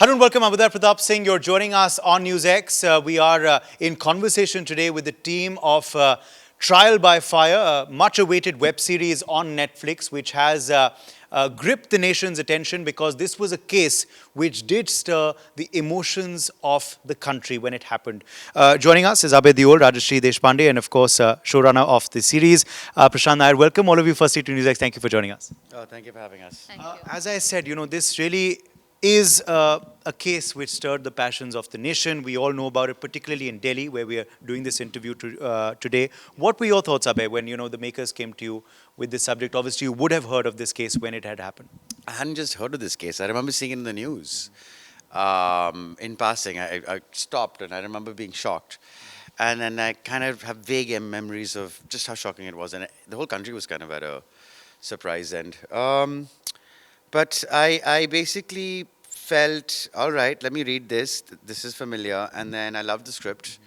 Hello and welcome, Abhay Pratap Singh. You're joining us on NewsX. We are in conversation today with the team of Trial by Fire, a much-awaited web series on Netflix, which has gripped the nation's attention because this was a case which did stir the emotions of the country when it happened. Joining us is Abhay Deol, Rajshri Deshpande, and of course, showrunner of the series, Prashant Nair. Welcome all of you firstly to NewsX. Thank you for joining us. Oh, thank you for having us. Thank you. As I said, this really is a case which stirred the passions of the nation. We all know about it, particularly in Delhi, where we are doing this interview today. What were your thoughts, Abhay, when the makers came to you with this subject? Obviously, you would have heard of this case when it had happened. I hadn't just heard of this case. I remember seeing it in the news. In passing, I stopped and I remember being shocked. And then I kind of have vague memories of just how shocking it was. And the whole country was kind of at a surprise end. But I basically felt, all right, let me read this. This is familiar. And then I loved the script.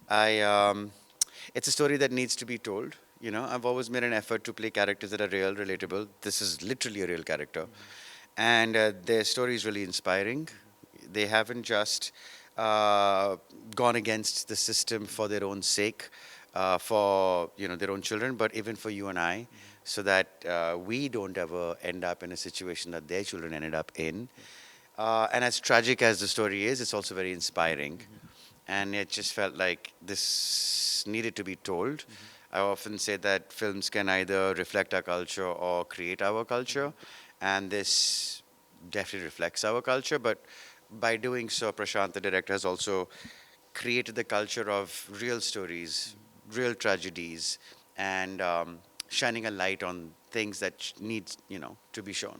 It's a story that needs to be told. I've always made an effort to play characters that are real, relatable. This is literally a real character. And their story is really inspiring. They haven't just gone against the system for their own sake, for their own children, but even for you and I, so that we don't ever end up in a situation that their children ended up in. And as tragic as the story is, it's also very inspiring. And it just felt like this needed to be told. I often say that films can either reflect our culture or create our culture. And this definitely reflects our culture. But by doing so, Prashant, the director, has also created the culture of real stories, real tragedies, and shining a light on things that need, to be shown.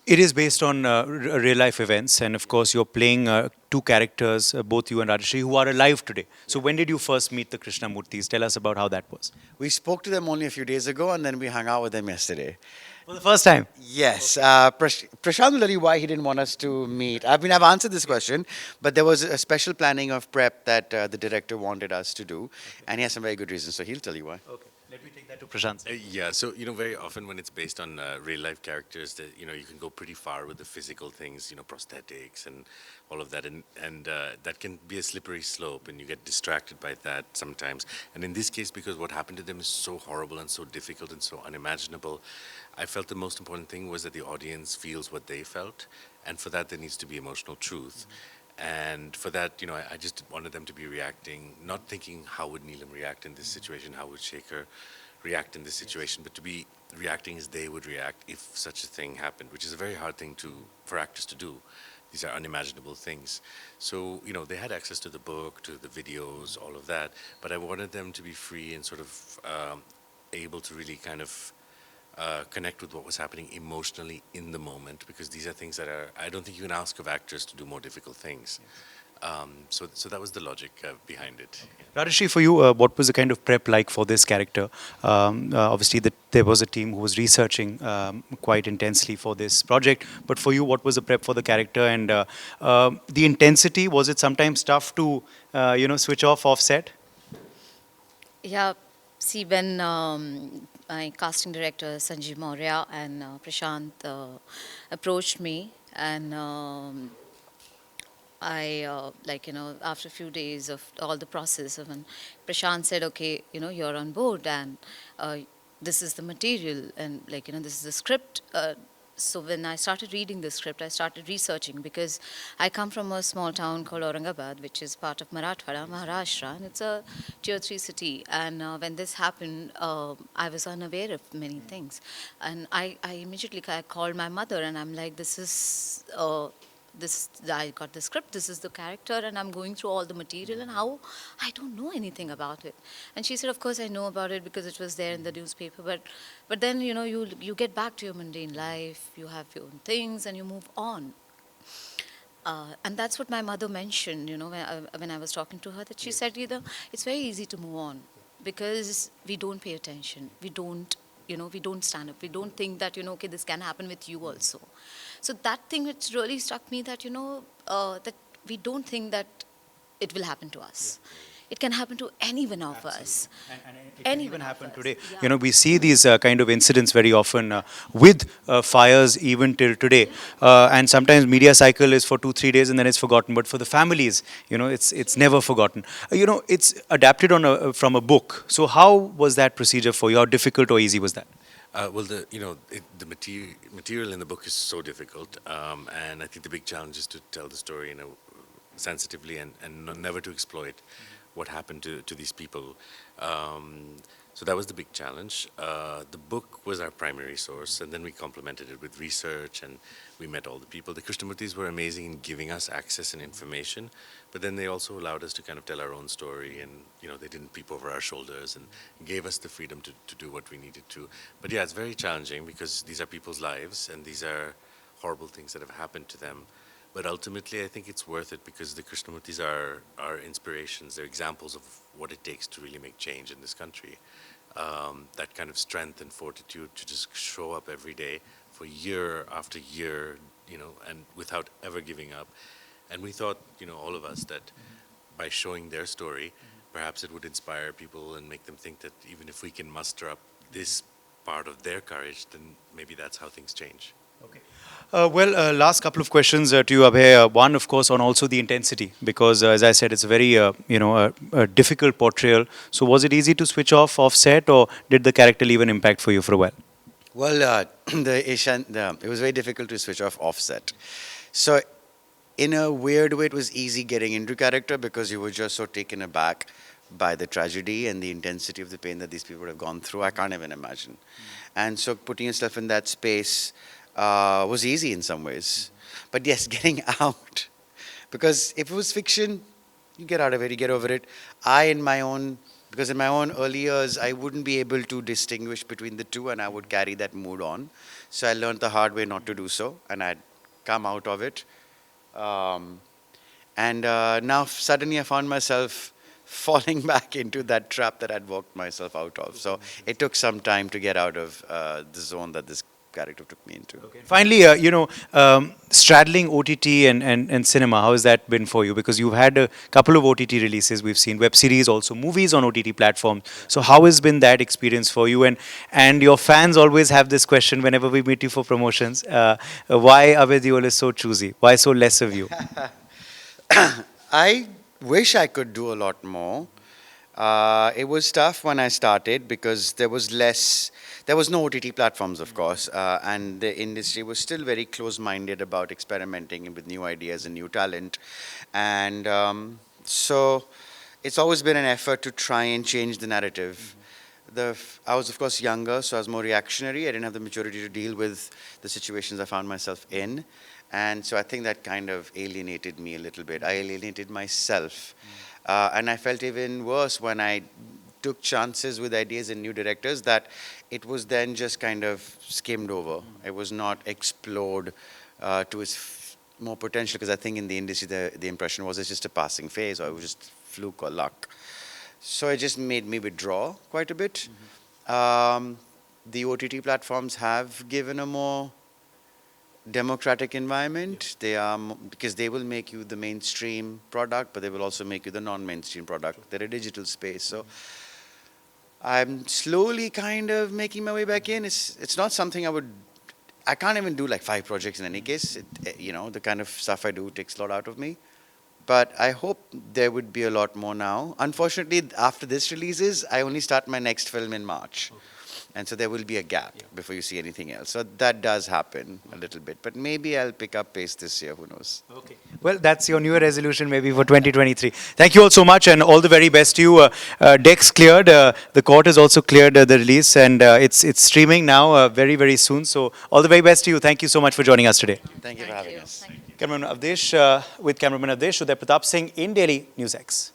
It is based on real-life events, and of course, you're playing two characters, both you and Rajshri, who are alive today. So when did you first meet the Krishnamurtis? Tell us about how that was. We spoke to them only a few days ago, and then we hung out with them yesterday. For the first time? Yes. Prashant will tell you why he didn't want us to meet. I've answered this question, but there was a special planning of prep that the director wanted us to do, and he has some very good reasons, so he'll tell you why. Okay. Let me take that to Prashant. Yeah, so very often when it's based on real life characters, that you can go pretty far with the physical things, prosthetics and all of that, and that can be a slippery slope, and you get distracted by that sometimes. And in this case, because what happened to them is so horrible and so difficult and so unimaginable, I felt the most important thing was that the audience feels what they felt, and for that there needs to be emotional truth. And for that, I just wanted them to be reacting, not thinking how would Neelam react in this situation, how would Shekhar react in this situation, but to be reacting as they would react if such a thing happened, which is a very hard thing for actors to do. These are unimaginable things. So, they had access to the book, to the videos, all of that, but I wanted them to be free and sort of able to really kind of connect with what was happening emotionally in the moment, because these are things that I don't think you can ask of actors to do more difficult things. So that was the logic behind it. Rajshri, for you, what was the kind of prep like for this character? Obviously, there was a team who was researching quite intensely for this project. But for you, what was the prep for the character? And the intensity, was it sometimes tough to, switch off set? Yeah, see, when my casting director Sanjeev Maurya and Prashant approached me, and after a few days of all the process, when Prashant said, okay, you're on board, and this is the material, and this is the script. So when I started reading the script, I started researching, because I come from a small town called Aurangabad, which is part of Marathwada, Maharashtra, and it's a tier 3 city. And when this happened, I was unaware of many things. And I immediately called my mother, and I'm like, I got the script, this is the character, and I'm going through all the material, and how I don't know anything about it. And she said, of course I know about it because it was there in the newspaper, but then you get back to your mundane life, you have your own things, and you move on. And that's what my mother mentioned, when I was talking to her, that she said, it's very easy to move on, because we don't pay attention, we don't stand up, we don't think that, okay, this can happen with you also. So that thing, it's really struck me that, that we don't think that it will happen to us. It can happen to any one of us. And it can Any even one of happen us. today. Yeah. You know, we see these kind of incidents very often with fires even till today. And sometimes media cycle is for 2-3 days and then it's forgotten. But for the families, you know, it's never forgotten. You know, it's adapted from a book. So how was that procedure for you? How difficult or easy was that? Well, the material in the book is so difficult, and I think the big challenge is to tell the story, sensitively and never to exploit what happened to these people. So that was the big challenge. The book was our primary source, and then we complemented it with research, and we met all the people. The Krishnamurtis were amazing in giving us access and information, but then they also allowed us to kind of tell our own story, and they didn't peep over our shoulders and gave us the freedom to do what we needed to. But yeah, it's very challenging because these are people's lives, and these are horrible things that have happened to them. But ultimately, I think it's worth it because the Krishnamurtis are inspirations. They're examples of what it takes to really make change in this country. That kind of strength and fortitude to just show up every day for year after year, and without ever giving up. And we thought, all of us, that by showing their story, perhaps it would inspire people and make them think that even if we can muster up this part of their courage, then maybe that's how things change. Okay. Last couple of questions to you, Abhay. One, of course, on also the intensity, because as I said, it's a very, a difficult portrayal. So was it easy to switch off set, or did the character leave an impact for you for a while? Well, it was very difficult to switch off offset. So, in a weird way, it was easy getting into character because you were just so taken aback by the tragedy and the intensity of the pain that these people have gone through. I can't even imagine. And so, putting yourself in that space was easy in some ways. But yes, getting out. Because if it was fiction, you get out of it, you get over it. Because in my own early years, I wouldn't be able to distinguish between the two, and I would carry that mood on. So I learned the hard way not to do so, and I'd come out of it. Now suddenly I found myself falling back into that trap that I'd walked myself out of. So it took some time to get out of the zone that this character took me into. Okay. Finally, straddling OTT and cinema, how has that been for you? Because you've had a couple of OTT releases, we've seen web series, also movies on OTT platforms. So how has been that experience for you? And your fans always have this question whenever we meet you for promotions, why Abhay Deol is so choosy? Why so less of you? I wish I could do a lot more. It was tough when I started because there was no OTT platforms, of course, and the industry was still very close-minded about experimenting with new ideas and new talent. And so it's always been an effort to try and change the narrative. I was, of course, younger, so I was more reactionary. I didn't have the maturity to deal with the situations I found myself in. And so I think that kind of alienated me a little bit. I alienated myself. And I felt even worse when I took chances with ideas and new directors that it was then just kind of skimmed over. It was not explored to its more potential, because I think in the industry the impression was it's just a passing phase, or it was just fluke or luck. So it just made me withdraw quite a bit. The OTT platforms have given a more democratic environment. They are because they will make you the mainstream product, but they will also make you the non-mainstream product. They're a digital space, so I'm slowly kind of making my way back in. It's not something I can't even do like 5 projects in any case. The kind of stuff I do takes a lot out of me. But I hope there would be a lot more now. Unfortunately, after this releases, I only start my next film in March. Okay. And so there will be a gap before you see anything else. So that does happen a little bit. But maybe I'll pick up pace this year, who knows. Okay. Well, that's your new resolution maybe for 2023. Thank you all so much, and all the very best to you. Decks cleared. The court has also cleared the release, and it's streaming now very, very soon. So all the very best to you. Thank you so much for joining us today. Thank you for having us. Cameraman Avdesh, with cameraman Avdesh, Uday Pratap Singh in Delhi, News X.